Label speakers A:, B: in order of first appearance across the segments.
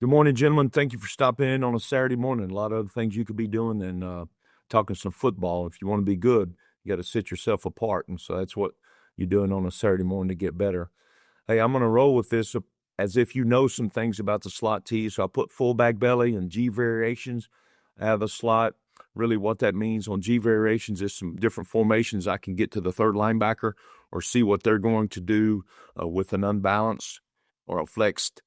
A: Good morning, gentlemen. Thank you for stopping in on a Saturday morning. A lot of other things you could be doing than talking some football. If you want to be good, you got to sit yourself apart. And so that's what you're doing on a Saturday morning to get better. Hey, I'm going to roll with this as if you know some things about the slot T. So I put fullback belly and G variations out of the slot. Really, what that means on G variations is some different formations. I can get to the third linebacker or see what they're going to do with an unbalanced or a flexed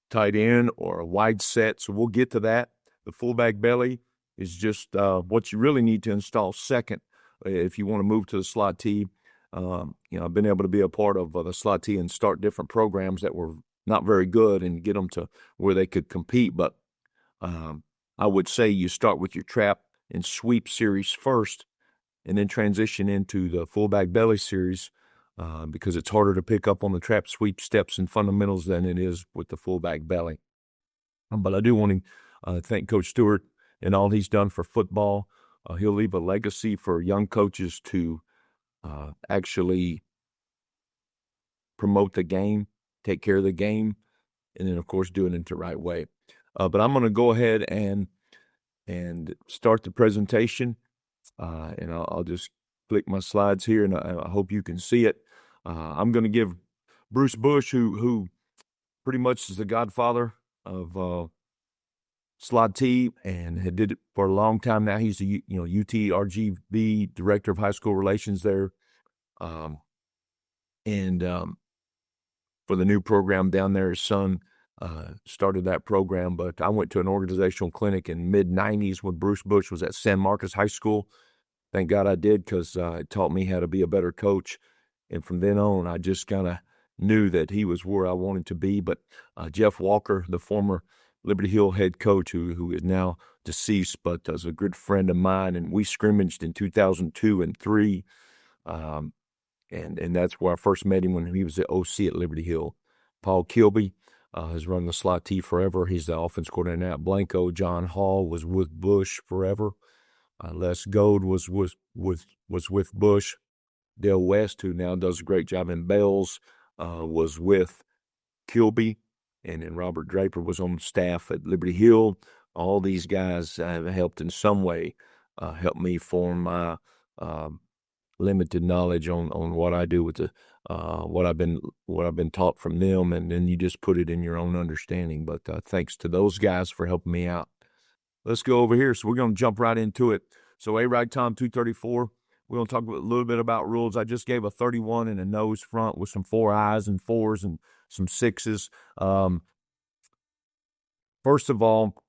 A: tight end or a wide set. So we'll get to that. The fullback belly is just what you really need to install second if you want to move to the slot T. I've been able to be a part of the slot T and start different programs that were not very good and get them to where they could compete. But I would say you start with your trap and sweep series first and then transition into the fullback belly series because it's harder to pick up on the trap sweep steps and fundamentals than it is with the fullback belly. But I do want to thank Coach Stewart and all he's done for football. He'll leave a legacy for young coaches to actually promote the game, take care of the game, and then, of course, do it in the right way. But I'm going to go ahead and start the presentation, and I'll just click my slides here, and I hope you can see it. I'm going to give Bruce Bush, who pretty much is the godfather of slot T and had did it for a long time now. He's the UT RGB director of high school relations there, and for the new program down there, his son started that program. But I went to an organizational clinic in mid-'90s when Bruce Bush was at San Marcos High School. Thank God I did because it taught me how to be a better coach. And from then on, I just kind of knew that he was where I wanted to be. But Jeff Walker, the former Liberty Hill head coach, who is now deceased, but is a good friend of mine, and we scrimmaged in 2002 and 2003. And that's where I first met him when he was the OC at Liberty Hill. Paul Kilby has run the slot T forever. He's the offense coordinator now at Blanco. John Hall was with Bush forever. Les Gold was with Bush. Dale West, who now does a great job in Bells, was with Kilby. And then Robert Draper was on staff at Liberty Hill. All these guys have helped in some way, help me form my limited knowledge on what I do with the what I've been taught from them, and then you just put it in your own understanding. But thanks to those guys for helping me out. Let's go over here. So we're going to jump right into it. So A-Rag Tom 234. We're going to talk a little bit about rules. I just gave a 31 in a nose front with some 4 eyes and 4s and some 6s. First of all,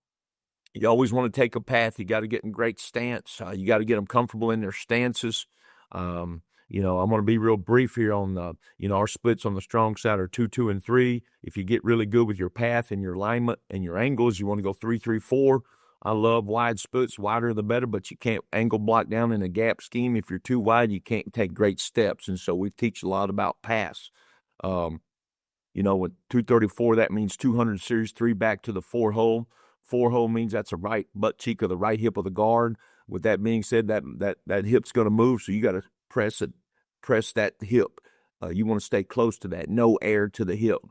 A: you always want to take a path. You got to get in great stance. You got to get them comfortable in their stances. I'm going to be real brief here on, our splits on the strong side are 2, 2, and 3. If you get really good with your path and your alignment and your angles, you want to go 3, 3, 4. I love wide splits. Wider the better, but you can't angle block down in a gap scheme. If you're too wide, you can't take great steps. And so we teach a lot about pass. With 234, that means 200 series, 3 back to the 4 hole. 4 hole means that's the right butt cheek of the right hip of the guard. With that being said, that hip's going to move, so you got to press that hip. You want to stay close to that. No air to the hip.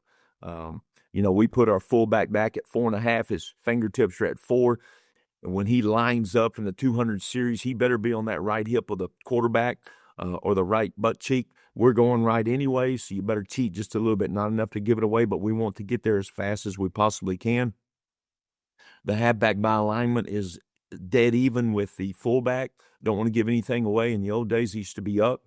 A: We put our fullback back at 4.5. His fingertips are at 4. And when he lines up in the 200 series, he better be on that right hip of the quarterback or the right butt cheek. We're going right anyway, so you better cheat just a little bit. Not enough to give it away, but we want to get there as fast as we possibly can. The halfback by alignment is dead even with the fullback. Don't want to give anything away. In the old days, he used to be up.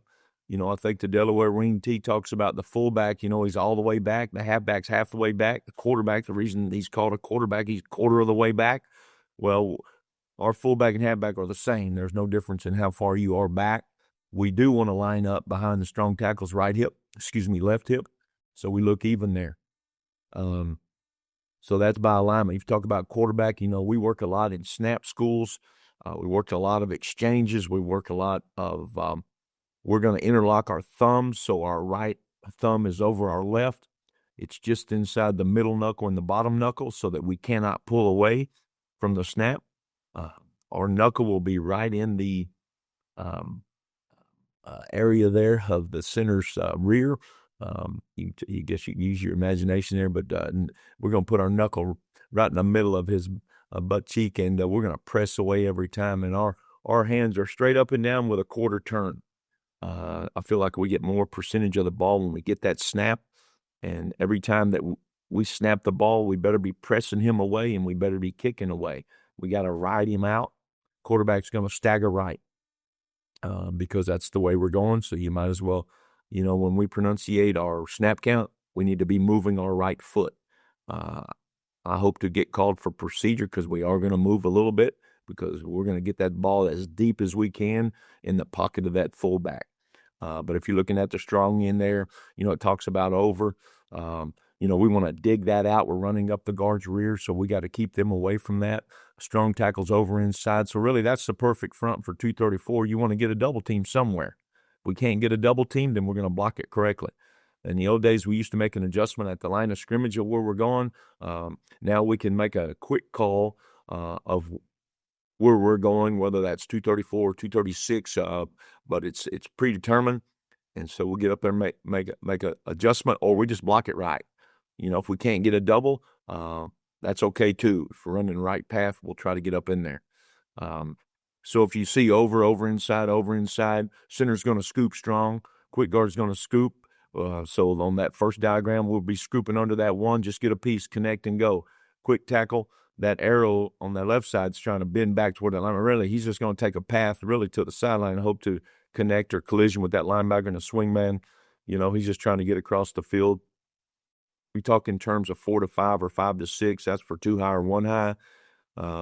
A: I think the Delaware Ring T talks about the fullback. He's all the way back. The halfback's half the way back. The quarterback, the reason he's called a quarterback, he's a quarter of the way back. Well, our fullback and halfback are the same. There's no difference in how far you are back. We do want to line up behind the strong tackle's left hip. So we look even there. So that's by alignment. If you talk about quarterback, we work a lot in snap schools. We work a lot of exchanges. We work a lot of we're going to interlock our thumbs so our right thumb is over our left. It's just inside the middle knuckle and the bottom knuckle so that we cannot pull away from the snap. Our knuckle will be right in the area there of the center's rear. You guess you can use your imagination there, but we're going to put our knuckle right in the middle of his butt cheek, and we're going to press away every time. And our hands are straight up and down with a quarter turn. I feel like we get more percentage of the ball when we get that snap. And every time that we snap the ball, we better be pressing him away and we better be kicking away. We got to ride him out. Quarterback's going to stagger right because that's the way we're going. So you might as well, when we pronunciate our snap count, we need to be moving our right foot. I hope to get called for procedure because we are going to move a little bit because we're going to get that ball as deep as we can in the pocket of that fullback. But if you're looking at the strong end there, it talks about over. We want to dig that out. We're running up the guard's rear, so we got to keep them away from that. Strong tackles over inside. So really that's the perfect front for 234. You want to get a double team somewhere. If we can't get a double team, then we're going to block it correctly. In the old days, we used to make an adjustment at the line of scrimmage of where we're going. Now we can make a quick call of where we're going, whether that's 234 or 236, but it's predetermined. And so we'll get up there and make an adjustment, or we just block it right. If we can't get a double, that's okay too. If we're running the right path, we'll try to get up in there. So if you see over inside, center's going to scoop strong, quick guard's going to scoop. So on that first diagram, we'll be scooping under that one, just get a piece, connect and go. Quick tackle, that arrow on that left side is trying to bend back toward that lineman. Really, he's just going to take a path really to the sideline and hope to connect or collision with that linebacker and the swing man. He's just trying to get across the field. We talk in terms of 4 to 5 or 5 to 6. That's for 2 high or 1 high.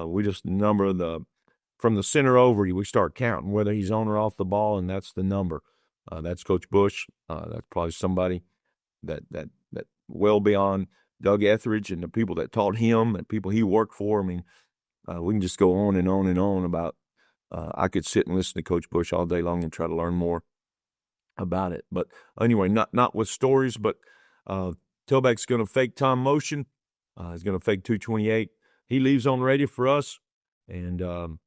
A: We just number from the center over, we start counting whether he's on or off the ball, and that's the number. That's Coach Bush. That's probably somebody that well beyond Doug Etheridge and the people that taught him and people he worked for. I mean, we can just go on and on and on about. I could sit and listen to Coach Bush all day long and try to learn more about it. But anyway, not with stories, but tailback's going to fake Tom motion. He's going to fake 228. He leaves on ready for us, and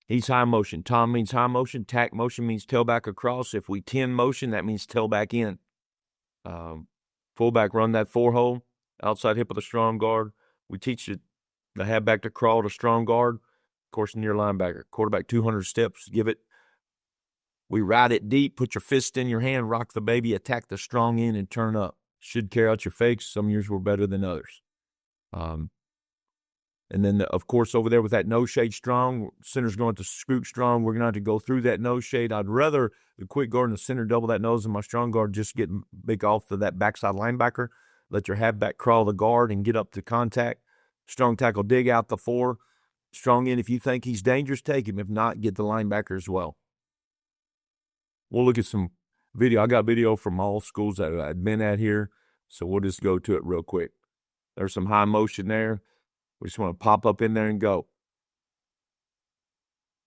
A: he's high motion. Tom means high motion. Tack motion means tailback across. If we 10 motion, that means tailback in. Fullback run that 4-hole, outside hip of the strong guard. We teach you the halfback to crawl to strong guard. Of course, near linebacker. Quarterback 200 steps, give it. We ride it deep, put your fist in your hand, rock the baby, attack the strong end, and turn up. Should carry out your fakes. Some years were better than others. And then, of course, over there with that nose shade strong, center's going to scoop strong. We're going to have to go through that nose shade. I'd rather the quick guard and the center double that nose and my strong guard just get big off to that backside linebacker. Let your halfback crawl the guard and get up to contact. Strong tackle, dig out the 4. Strong end, if you think he's dangerous, take him. If not, get the linebacker as well. We'll look at some video. I got video from all schools that I've been at here, so we'll just go to it real quick. There's some high motion there. We just want to pop up in there and go.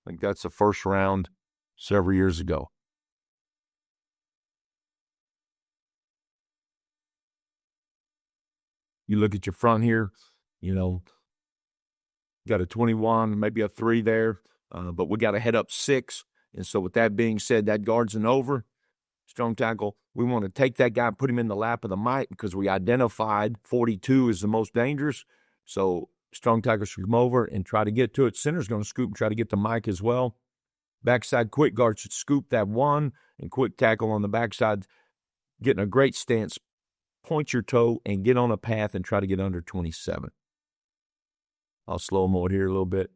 A: I think that's the first round several years ago. You look at your front here, got a 21, maybe a 3 there, but we got to head up 6. And so with that being said, that guard's an over. Strong tackle, we want to take that guy and put him in the lap of the Mike because we identified 42 is the most dangerous. So strong tackle should come over and try to get to it. Center's going to scoop and try to get to Mike as well. Backside quick guard should scoop that 1, and quick tackle on the backside, getting a great stance. Point your toe and get on a path and try to get under 27. I'll slow mo here a little bit.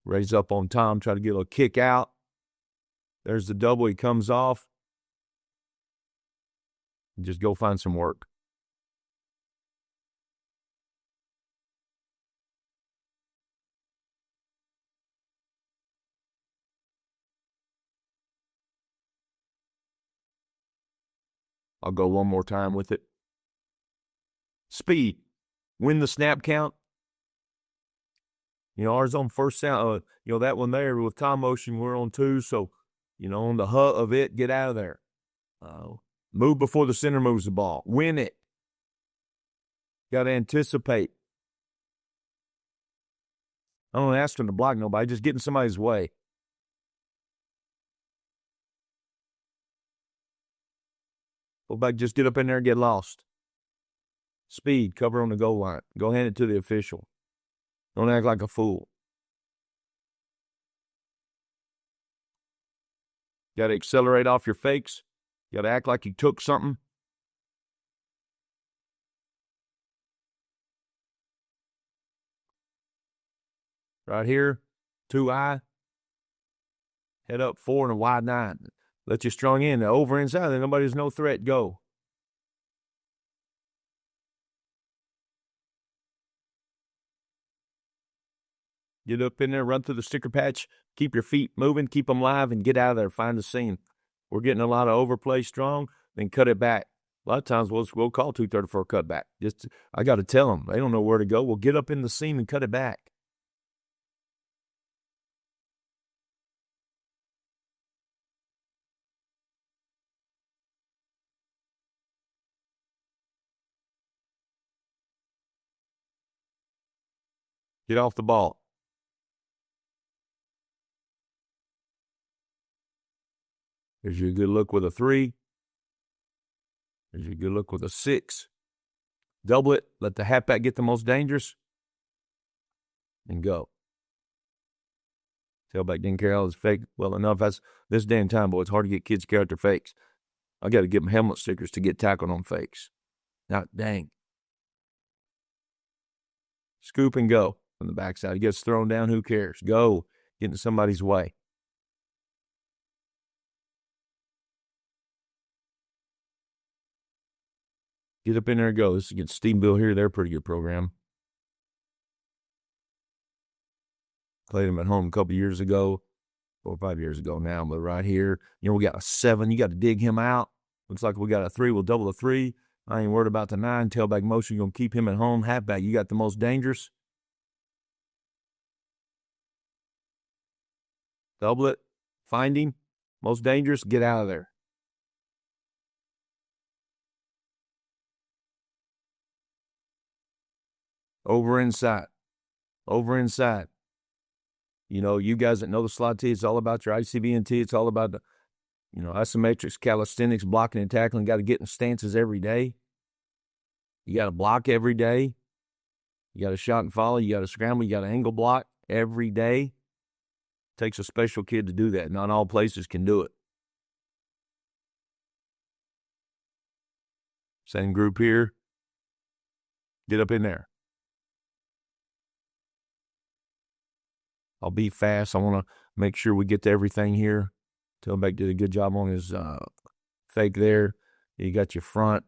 A: Raise up on Tom, try to get a little kick out. There's the double. He comes off. Just go find some work. I'll go one more time with it. Speed. Win the snap count. Ours on first sound. That one there with time motion, we're on 2. So, on the hut of it, get out of there. Move before the center moves the ball. Win it. Got to anticipate. I don't ask them to block nobody, just get in somebody's way. Fullback, just get up in there and get lost. Speed, cover on the goal line. Go hand it to the official. Don't act like a fool. Got to accelerate off your fakes. Got to act like you took something. Right here, 2-eye. Head up 4 and a wide 9. Let you strong in. Over inside. Then nobody's no threat. Go. Get up in there, run through the sticker patch, keep your feet moving, keep them live, and get out of there. Find the seam. We're getting a lot of overplay strong, then cut it back. A lot of times we'll call 234 cutback. I got to tell them. They don't know where to go. We'll get up in the seam and cut it back. Get off the ball. There's your good look with a 3. There's your good look with a 6. Double it. Let the halfback get the most dangerous. And go. Tailback didn't care all his fake well enough. That's this damn time, boy. It's hard to get kids to carry out their fakes. I got to give them helmet stickers to get tackled on fakes. Not dang. Scoop and go from the backside. He gets thrown down. Who cares? Go. Get into somebody's way. Get up in there and go. This is against Stephenville here. They're a pretty good program. Played them at home a couple years ago, 4 or 5 years ago now. But right here, we got a 7. You got to dig him out. Looks like we got a 3. We'll double the 3. I ain't worried about the 9. Tailback motion. You're going to keep him at home. Halfback, you got the most dangerous. Double it. Find him. Most dangerous. Get out of there. Over inside. Over inside. You guys that know the slot tee, it's all about your ICB&T. It's all about the, isometrics, calisthenics, blocking and tackling. Got to get in stances every day. You got to block every day. You got to shot and follow. You got to scramble. You got to angle block every day. Takes a special kid to do that. Not all places can do it. Same group here. Get up in there. I'll be fast. I want to make sure we get to everything here. Tailback did a good job on his fake there. You got your front.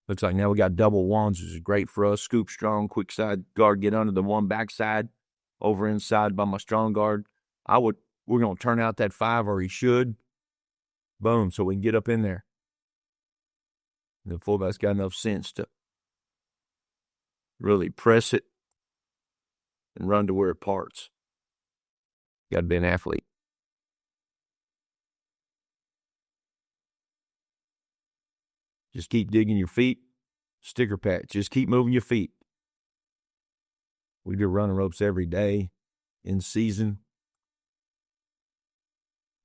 A: Looks like now we got double ones, which is great for us. Scoop strong, quick side guard, get under the one backside, over inside by my strong guard. We're going to turn out that 5, or he should. Boom, so we can get up in there. The fullback's got enough sense to really press it and run to where it parts. Got to be an athlete. Just keep digging your feet. Sticker patch. Just keep moving your feet. We do running ropes every day in season.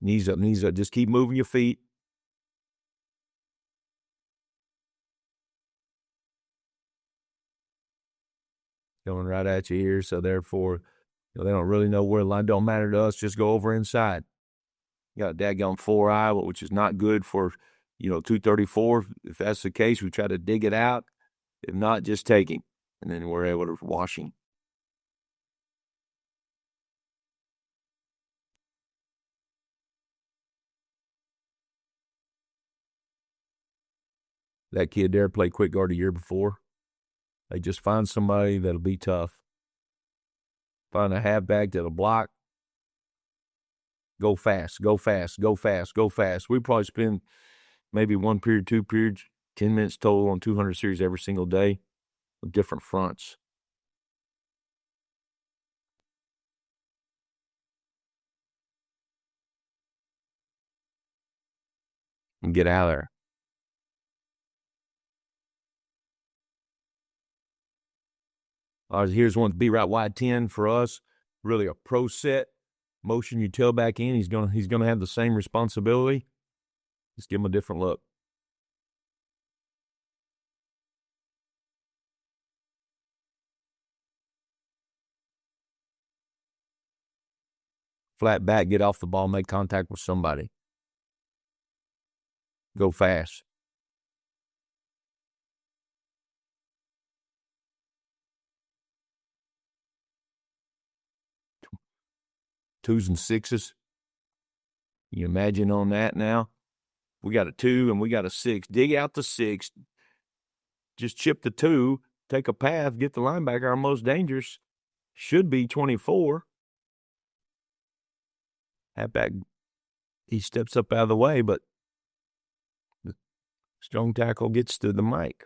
A: Knees up, knees up. Just keep moving your feet. Going right at you here, so therefore, they don't really know where the line. Don't matter to us. Just go over inside. You got a daggone 4-eye, which is not good for, 234. If that's the case, we try to dig it out. If not, just take him, and then we're able to wash him. That kid there played quick guard a year before. They just find somebody that'll be tough. Find a halfback that'll block. Go fast, go fast, go fast, go fast. We probably spend maybe 1 period, 2 periods, 10 minutes total on 200 series every single day with different fronts. And get out of there. Here's one B right wide 10 for us. Really a pro set. Motion your tailback in. He's gonna have the same responsibility. Just give him a different look. flat back, get off the ball, make contact with somebody. Go fast. Twos and sixes. You imagine on that now? We got a 2 and we got a 6. Dig out the 6. Just chip the 2. Take a path. Get the linebacker. Our most dangerous should be 24. Halfback, he steps up out of the way, but the strong tackle gets to the mic.